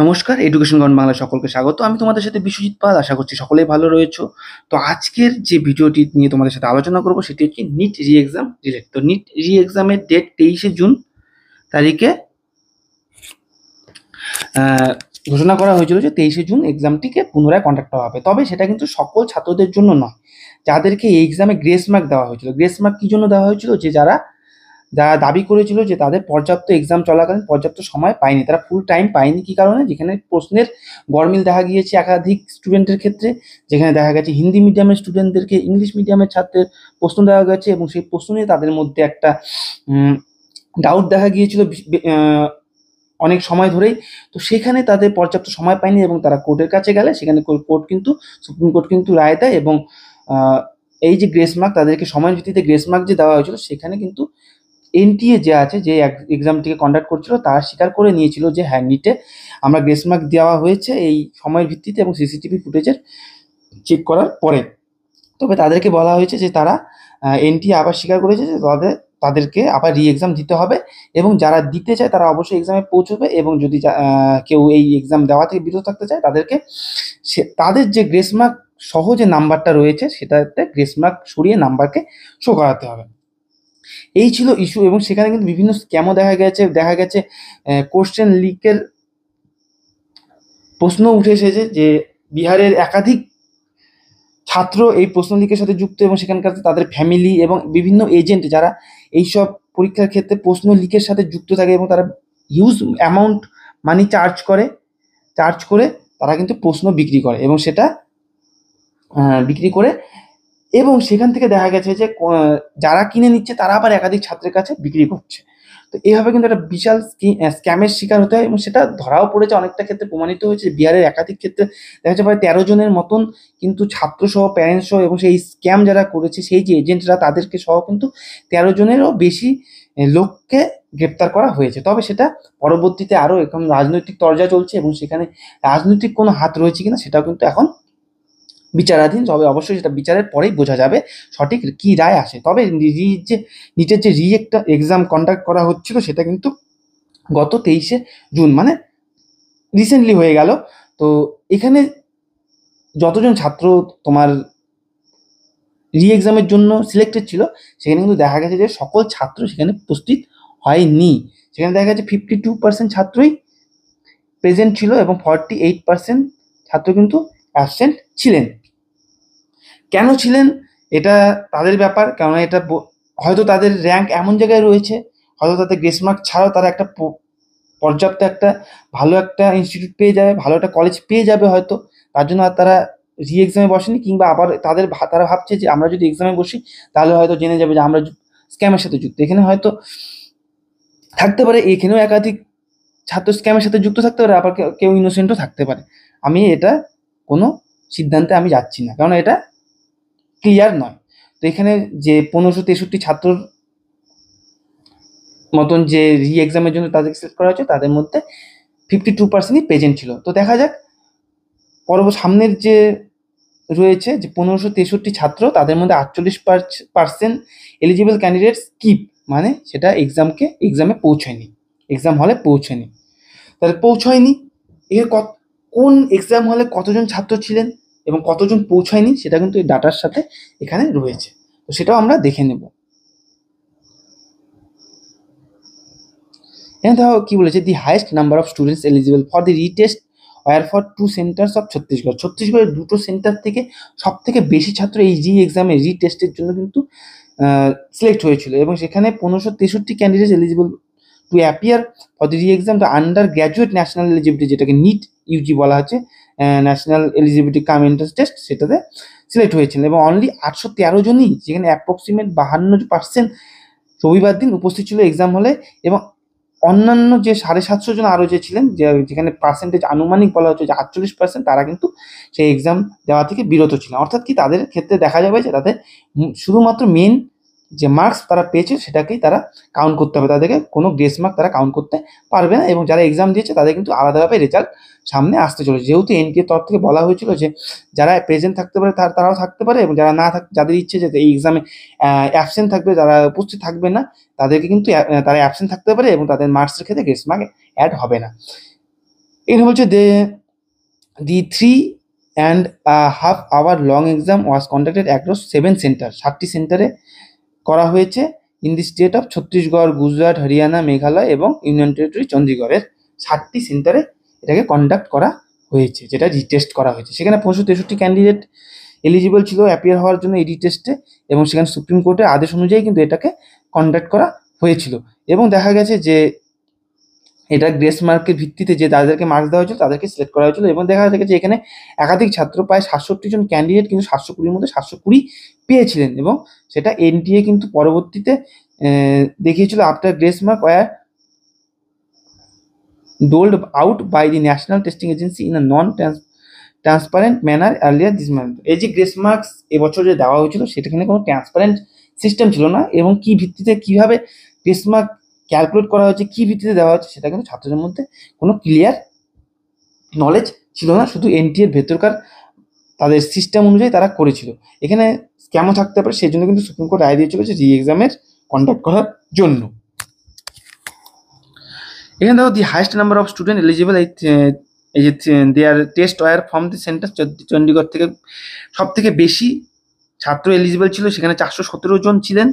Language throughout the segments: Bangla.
নমস্কার, এডুকেশন গন বাংলা সকলকে স্বাগত। আমি তোমাদের সাথে বিশ্বজিৎ পাল। আশা করছি সকলেই ভালো রয়েছো। তো আজকের যে ভিডিওটি নিয়ে তোমাদের সাথে আলোচনা করব সেটি হচ্ছে নিট রি এক্সাম রিলেটেড। তো নিট রি এক্সামের ডেট 23শে জুন তারিখে আহ, ঘোষণা করা হয়েছিল যে 23শে জুন এক্সামটিকে পুনরায় কন্ডাক্ট করা হবে। তবে সেটা কিন্তু সকল ছাত্রদের জন্য নয়, যাদেরকে এই এক্সামে গ্রেস মার্ক দেওয়া হয়েছিল। গ্রেস মার্ক কি জন্য দেওয়া হয়েছিল? যে যারা যারা দাবি করেছিল যে তাদের পর্যাপ্ত এক্সাম চলাকালীন পর্যাপ্ত সময় পায়নি, তারা ফুল টাইম পায়নি। কি কারণে? যেখানে প্রশ্নের গরমিল দেখা গিয়েছে একাধিক স্টুডেন্টের ক্ষেত্রে, যেখানে দেখা গেছে হিন্দি মিডিয়ামের স্টুডেন্টদেরকে ইংলিশ মিডিয়ামের ছাত্রের প্রশ্ন দেওয়া গেছে এবং সেই প্রশ্ন নিয়ে তাদের মধ্যে একটা ডাউট দেখা গিয়েছিল অনেক সময় ধরেই। তো সেখানে তাদের পর্যাপ্ত সময় পায়নি এবং তারা কোর্টের কাছে গেলে সেখানে কোর্ট কিন্তু সুপ্রিম কোর্ট কিন্তু রায় দেয় এবং এই যে গ্রেস মার্ক, তাদেরকে সময়ের ভিত্তিতে গ্রেস মার্ক যে দেওয়া হয়েছিল, সেখানে কিন্তু এনটিএ যে আছে, যে এক্সামটিকে কন্ডাক্ট করছিল, তারা স্বীকার করে নিয়েছিল যে হ্যাঁ, নিটে আমরা গ্রেস মার্ক দেওয়া হয়েছে এই সময়ের ভিত্তিতে এবং সিসিটিভি ফুটেজের চেক করার পরে। তবে তাদেরকে বলা হয়েছে যে তারা এনটিএ আবার স্বীকার করেছে যে তাদেরকে আবার রি এক্সাম দিতে হবে এবং যারা দিতে চায় তারা অবশ্যই এক্সামে পৌঁছবে এবং যদি কেউ এই এক্সাম দেওয়া থেকে বিরত থাকতে চায় তাদেরকে তাদের যে গ্রেস মার্ক সহ যে নাম্বারটা রয়েছে সেটাতে গ্রেস মার্ক সরিয়ে নাম্বারকে শো করাতে হবে। এই ছিল ইস্যু এবং সেখানে কিন্তু বিভিন্ন স্ক্যামও দেখা গেছে কোশ্চেন লিকের প্রশ্ন উঠে এসেছে যে বিহারের একাধিক ছাত্র এই প্রশ্ন লিকের সাথে যুক্ত এবং সেখানকার তাদের ফ্যামিলি এবং বিভিন্ন এজেন্ট যারা এইসব পরীক্ষার ক্ষেত্রে প্রশ্ন লিকের সাথে যুক্ত থাকে এবং তারা হিউজ অ্যামাউন্ট মানি চার্জ করে তারা কিন্তু প্রশ্ন বিক্রি করে এবং সেটা বিক্রি করে এবং সেখান থেকে দেখা গেছে যে যারা কিনে নিচ্ছে তারা আবার একাধিক ছাত্রের কাছে বিক্রি করছে। তো এইভাবে কিন্তু একটা বিশাল স্ক্যামের শিকার হতে হয় এবং সেটা ধরাও পড়েছে, অনেকটা ক্ষেত্রে প্রমাণিত হয়েছে। বিহারের একাধিক ক্ষেত্রে দেখা যাচ্ছে প্রায় 13 জনের মতন কিন্তু ছাত্র সহ প্যারেন্টস সহ এবং সেই স্ক্যাম যারা করেছে সেই যে এজেন্টরা তাদেরকে সহ কিন্তু 13 জনেরও বেশি লোককে গ্রেপ্তার করা হয়েছে। তবে সেটা পরবর্তীতে আরও এখন রাজনৈতিক তরজা চলছে এবং সেখানে রাজনৈতিক কোনো হাত রয়েছে কিনা সেটাও কিন্তু এখন বিচারাধীন। তবে অবশ্যই সেটা বিচারের পরেই বোঝা যাবে সঠিক কি রায় আসে। তবে নিটের যে একটা এক্সাম কন্ডাক্ট করা হচ্ছিল সেটা কিন্তু গত 23শে জুন, মানে রিসেন্টলি হয়ে গেল। তো এখানে যতজন ছাত্র তোমার রি এক্সামের জন্য সিলেক্টেড ছিল সেখানে কিন্তু দেখা গেছে যে সকল ছাত্র সেখানে উপস্থিত হয়নি। সেখানে দেখা গেছে 52% ছাত্রই প্রেজেন্ট ছিল এবং 48% ছাত্র কিন্তু অ্যাবসেন্ট ছিলেন। কেন ছিলেন এটা তাদের ব্যাপার, কারণ এটা হয়তো তাদের র্যাঙ্ক এমন জায়গায় রয়েছে, হয়তো তাদের গ্রেস মার্ক ছাড়াও তারা একটা পর্যাপ্ত একটা ভালো একটা ইনস্টিটিউট পেয়ে যাবে, ভালো একটা কলেজ পেয়ে যাবে হয়তো, তার জন্য আর তারা রি এক্সামে বসেনি। কিংবা আবার তারা ভাবছে যে আমরা যদি এক্সামে বসি তাহলে হয়তো জেনে যাবে যে আমরা স্ক্যামের সাথে যুক্ত। এখানে হয়তো থাকতে পারে, এখানেও একাধিক ছাত্র স্ক্যামের সাথে যুক্ত থাকতে পারে, আবার কেউ ইনোসেন্টও থাকতে পারে। আমি এটা কোনো সিদ্ধান্তে আমি যাচ্ছি না, কারণ এটা ক্লিয়ার নয়। তো এখানে যে 1563 ছাত্রর মতন যে রি এক্সামের জন্য তাদেরকে সিলেক্ট করা হয়েছে তাদের মধ্যে 52%ই প্রেজেন্ট ছিল। তো দেখা যাক সামনের যে রয়েছে যে 1563 ছাত্র, তাদের মধ্যে 48% এলিজিবল ক্যান্ডিডেট স্কিপ, মানে সেটা এক্সামে পৌঁছয়নি, এক্সাম হলে পৌঁছয়নি। তাহলে পৌঁছয়নি, এর কোন এক্সাম হলে কতজন ছাত্র ছিলেন এবং কতজন পৌঁছায়নি সেটা কিন্তু এই ডাটার সাথে এখানে রয়েছে। তো সেটাও আমরা দেখে নেব। এখানে দেখো কি বলেছে, the highest number of students eligible for the retest were for 2 centres of Chhattisgarh. ছত্তিশগড়ের 2টো সেন্টার থেকে সব থেকে বেশি ছাত্র এই এক্সামে টেস্টের জন্য কিন্তু সিলেক্ট হয়েছিল এবং সেখানে 1563 candidate eligible to appear for the exam the under graduate national eligibility, যেটাকে নিট ইউজি বলা হচ্ছে, ন্যাশনাল এলিজিবিলিটি কাম এন্ট্রান্স টেস্ট, সেটাতে সিলেক্ট হয়েছিলেন এবং অনলি 813 জনই, যেখানে অ্যাপ্রক্সিমেট 52% রবিবার দিন উপস্থিত ছিল এক্সাম হলে এবং অন্যান্য যে 750 জন আরও যে ছিলেন, যেখানে পার্সেন্টেজ আনুমানিক বলা হচ্ছে যে 48%, তারা কিন্তু সেই এক্সাম দেওয়া থেকে বিরত ছিলেন। অর্থাৎ কি, তাদের ক্ষেত্রে দেখা যাবে যে তাদের শুধুমাত্র মেন যে মার্কস তারা পেয়েছে সেটাকেই তারা কাউন্ট করতে হবে, তাদেরকে কোনো গ্রেস মার্ক তারা কাউন্ট করতে পারবে না। এবং যারা এক্সাম দিয়েছে তাদের কিন্তু আলাদাভাবে রেজাল্ট সামনে আসতে চলেছে, যেহেতু এনটিএর তরফ থেকে বলা হয়েছিল যে যারা প্রেজেন্ট থাকতে পারে তারাও থাকতে পারে এবং যারা না যাদের ইচ্ছে যে এই এক্সামে অ্যাবসেন্ট থাকবে, যারা উপস্থিত থাকবে না, তাদেরকে কিন্তু তারা অ্যাবসেন্ট থাকতে পারে এবং তাদের মার্কসের ক্ষেত্রে গ্রেস মার্ক অ্যাড হবে না। এখানে বলছে the 3.5 hour long exam was conducted across 7 centre, 7টি সেন্টারে করা হয়েছে in the state of Chhattisgarh, Gujarat, Haryana, Meghalaya এবং ইউনিয়ন টেরিটরি চণ্ডীগড়ের 7টি সেন্টারে এটাকে কন্ডাক্ট করা হয়েছে, যেটা রিটেস্ট করা হয়েছে। সেখানে 563 ক্যান্ডিডেট এলিজিবল ছিল অ্যাপিয়ার হওয়ার জন্য এই রিটেস্টে, এবং সেখানে সুপ্রিম কোর্টের আদেশ অনুযায়ী কিন্তু এটাকে কন্ডাক্ট করা হয়েছিল। এবং দেখা গেছে যে এটা গ্রেস মার্কের ভিত্তিতে যে যাদেরকে মার্কস দেওয়া হয়েছিল তাদেরকে সিলেক্ট করা হয়েছিল, এবং দেখা গেছে এখানে একাধিক ছাত্র, প্রায় 67 জন ক্যান্ডিডেট কিন্তু 720 মধ্যে 720 পেয়েছিলেন, এবং সেটা এনটিএ কিন্তু পরবর্তীতে দেখিয়েছিল after grace mark were doled out by the National Testing Agency in a non-transparent manner earlier this month। এই যে গ্রেস মার্কস এবছর যে দেওয়া হয়েছিল সেটাখানে কোনো ট্রান্সপারেন্ট সিস্টেম ছিল না, এবং কি ভিত্তিতে কিভাবে গ্রেস মার্ক ক্যালকুলেট করা হয়েছে, কি ভিত্তিতে দেওয়া হচ্ছে, সেটা কিন্তু ছাত্রদের মধ্যে কোনো ক্লিয়ার নলেজ ছিল না, শুধু এনটিএর ভেতরকার তাদের সিস্টেম অনুযায়ী তারা করেছিল। এখানে স্ক্যামও থাকতে পারে, সেই জন্য কিন্তু সুপ্রিম কোর্ট রায় দিয়েছিল যে রি এক্সামের কন্ডাক্ট করার জন্য। এখানে দেখো the highest number of student eligible, এই যে their test were from the centre Chandigarh থেকে সব থেকে বেশি ছাত্র এলিজিবল ছিল, সেখানে 417 জন ছিলেন,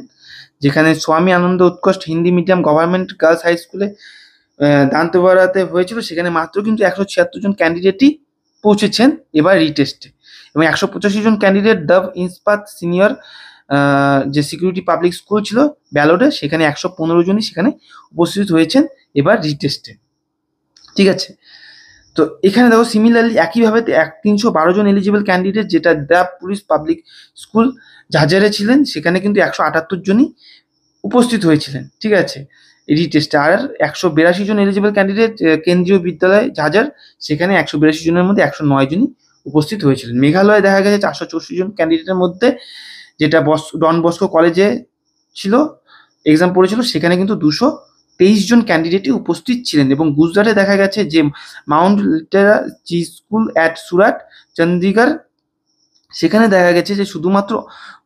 যেখানে Swami Anand Utkarsh Hindi medium government girls high স্কুলে দান্তবাড়াতে হয়েছিল, সেখানে মাত্র কিন্তু 176 জন ক্যান্ডিডেটই পৌঁছেছেন এবার রিটেস্টে, এবং 185 জন ক্যান্ডিডেট দ্য ইন্সপাত সিনিয়র যে সিকিউরিটি পাবলিক স্কুল ছিল ব্যালটে, সেখানে 115 জনই সেখানে উপস্থিত হয়েছেন এবার রিটেস্টে। ঠিক আছে, তো এখানে দেখো সিমিলারলি একইভাবে 312 জন এলিজিবল ক্যান্ডিডেট, যেটা দ্য পুলিশ পাবলিক স্কুল ঝাঁঝারে ছিলেন, সেখানে কিন্তু 178 জনই উপস্থিত হয়েছিলেন। ঠিক আছে, রিটেস্টে। আর 182 জন এলিজিবল ক্যান্ডিডেট কেন্দ্রীয় বিদ্যালয় ঝাঁঝার, সেখানে 182 জনের মধ্যে 109 জনই উপস্থিত হয়েছিলেন। মেঘালয়ে দেখা গেছে 464 জন ক্যান্ডিডেটের মধ্যে, যেটা ডন বস্কো কলেজে ছিল এক্সাম পড়েছিল, সেখানে কিন্তু 223 জন ক্যান্ডিডেটই উপস্থিত ছিলেন। এবং গুজরাটে দেখা গেছে যে Mount লিটেরা G school at Surat, Chandigarh, সেখানে দেখা গেছে যে শুধুমাত্র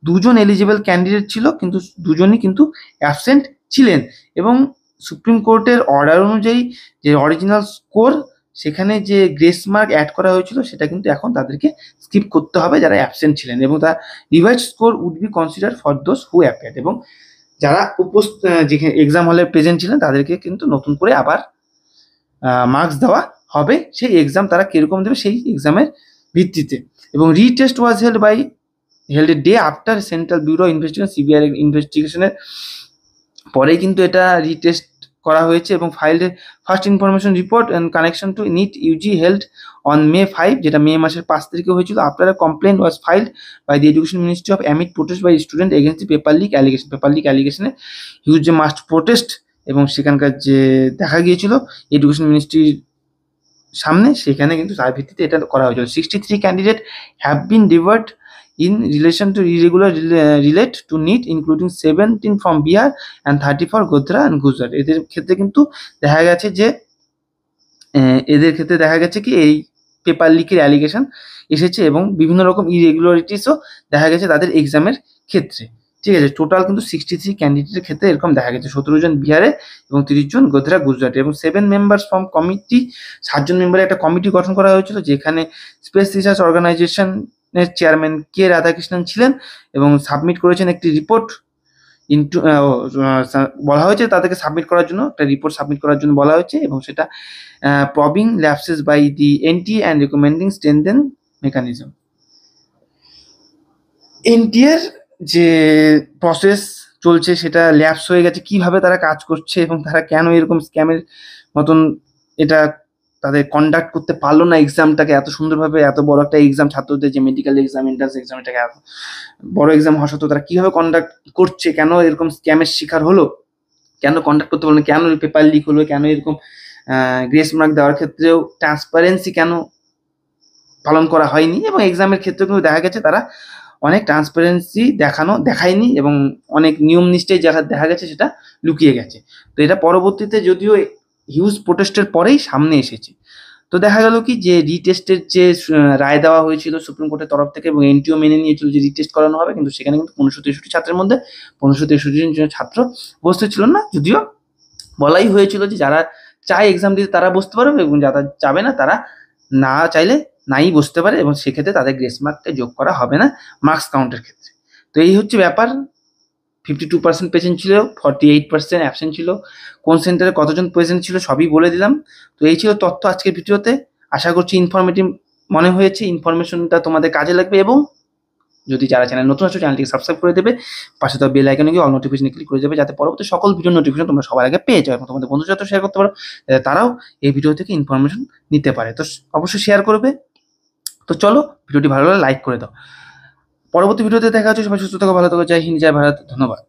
2 জন এলিজিবল ক্যান্ডিডেট ছিল, কিন্তু 2 জনই কিন্তু অ্যাবসেন্ট ছিলেন। এবং সুপ্রিম কোর্টের অর্ডার অনুযায়ী যে অরিজিনাল স্কোর, সেখানে যে গ্রেস মার্ক অ্যাড করা হয়েছিল, সেটা কিন্তু এখন তাদেরকে স্কিপ করতে হবে যারা অ্যাবসেন্ট ছিলেন, এবং the revised score would be consider for those who appeared. এবং যারা যেখানে এক্সাম হলে প্রেজেন্ট ছিলেন তাদেরকে কিন্তু নতুন করে আবার মার্কস দেওয়া হবে, সেই এক্সাম তারা কিরকম দেবে সেই এক্সামের ভিত্তিতে। এবং retest was held a day after central bureau investigation, CBI ইনভেস্টিগেশনের পরেই কিন্তু এটা রিটেস্ট করা হয়েছে, এবং filed first information report and connection to NEET UG held on May 5, যেটা মে মাসের 5 তারিখে হয়েছিল। After a complaint was filed by the education ministry of amid protest by student against the paper leak অ্যালিগেশনে হিউজ যে মাস্ট প্রোটেস্ট, এবং সেখানকার যে দেখা গিয়েছিল এডুকেশন মিনিস্ট্রির সামনে, সেখানে কিন্তু তার ভিত্তিতে এটা করা হয়েছিল। 63 candidate have been divert in relation to irregular relate to NEET, including 17 from Bihar and 30 for Godhra and Gujarat। এদের ক্ষেত্রে কিন্তু দেখা গেছে যে কি এই পেপার লিকের অ্যালিগেশন এসেছে, এবং বিভিন্ন রকম ইরেগুলারিটিসও দেখা গেছে তাদের এক্সামের ক্ষেত্রে। ঠিক আছে, টোটাল কিন্তু 63 ক্যান্ডিডেটের ক্ষেত্রে এরকম দেখা গেছে, 17 জন বিহারে এবং 30 জন গোধরা গুজরাটে, এবং 7 মেম্বার্স ফ্রম কমিটি, 7 জন মেম্বারের একটা কমিটি গঠন করা হয়েছিল, যেখানে স্পেস রিসার্চ অর্গানাইজেশন চেয়ারম্যান কে রাধাকৃষ্ণন ছিলেন, এবং সাবমিট করেছেন একটি রিপোর্ট বলা হয়েছে তাদেরকে সাবমিট করার জন্য, একটা রিপোর্ট সাবমিট করার জন্য বলা হয়েছে, এবং সেটা probing lapses by the NTA and recommending strengthen mechanism. এনটিএর যে প্রসেস চলছে সেটা ল্যাপস হয়ে গেছে, কিভাবে তারা কাজ করছে এবং তারা কেন এরকম স্ক্যামের মতন এটা তাদের কন্ডাক্ট করতে পারলো না এক্সামটাকে এত সুন্দরভাবে, এত বড় একটা এক্সাম, ছাত্রদের যে মেডিকেল এক্সাম, এন্ট্রান্স এক্সাম, এটাকে এত বড় এক্সাম হওয়া সত্ত্বেও তারা কিভাবে কন্ডাক্ট করছে, কেন এরকম স্ক্যামের শিকার হলো, কেন কন্ডাক্ট করতে পারলো, কেন পেপার লিক হলো, কেন এরকম গ্রেস মার্ক দেওয়ার ক্ষেত্রেও ট্রান্সপারেন্সি কেন পালন করা হয়নি, এবং এক্সামের ক্ষেত্রেও কিন্তু দেখা গেছে তারা অনেক ট্রান্সপারেন্সি দেখায়নি, এবং অনেক নিয়ম নিষ্ঠায় দেখা গেছে সেটা লুকিয়ে গেছে। তো এটা পরবর্তীতে যদিও হিউজ প্রোটেস্টের পরেই সামনে এসেছে। তো দেখা গেল কি যে রিটেস্টের যে রায় দেওয়া হয়েছিল সুপ্রিম কোর্টের তরফ থেকে, এবং এনটিও মেনে নিয়েছিল যে রিটেস্ট করানো হবে, কিন্তু সেখানে কিন্তু 1563 ছাত্রের মধ্যে 1563 জন ছাত্র উপস্থিত ছিল না, যদিও বলাই হয়েছিল যে যারা চায় এক্সাম দিতে তারা বসতে পারবে, এবং যারা যাবে না তারা না চাইলে নাই বসতে পারে, এবং সেক্ষেত্রে তাদের গ্রেস মার্কটা যোগ করা হবে না মার্কস কাউন্টের ক্ষেত্রে। তো এই হচ্ছে ব্যাপার। 52% প্রেজেন্ট ছিল, 48% অ্যাবসেন্ট ছিল, কোন সেন্টারে কতজন প্রেজেন্ট ছিল সবই বলে দিলাম। তো এই ছিল তথ্য আজকের ভিডিওতে। আশা করছি ইনফরমেটিভ মনে হয়েছে, ইনফরমেশনটা তোমাদের কাজে লাগবে, এবং যদি যারা চ্যানেল নতুন আছো চ্যানেলটিকে সাবস্ক্রাইব করে দেবে, পাশে তো বেল আইকনে গিয়ে অল নোটিফিকেশনে ক্লিক করে দেবে, যাতে পরবর্তী সকল ভিডিও নোটিফিকেশন তোমরা সবার আগে পেয়ে যাও, এবং তোমাদের বন্ধুদের সাথে শেয়ার করতে পারো, যাতে তারাও এই ভিডিও থেকে ইনফরমেশন নিতে পারে। তো অবশ্যই শেয়ার করবে। তো চলো, ভিডিওটি ভালো লাগলে লাইক করে দাও। পরবর্তী ভিডিওতে দেখা হচ্ছে। সবাই সুস্থ থাকো, ভালো থাকো। জয় হিন্দ, জয় ভারত, ধন্যবাদ।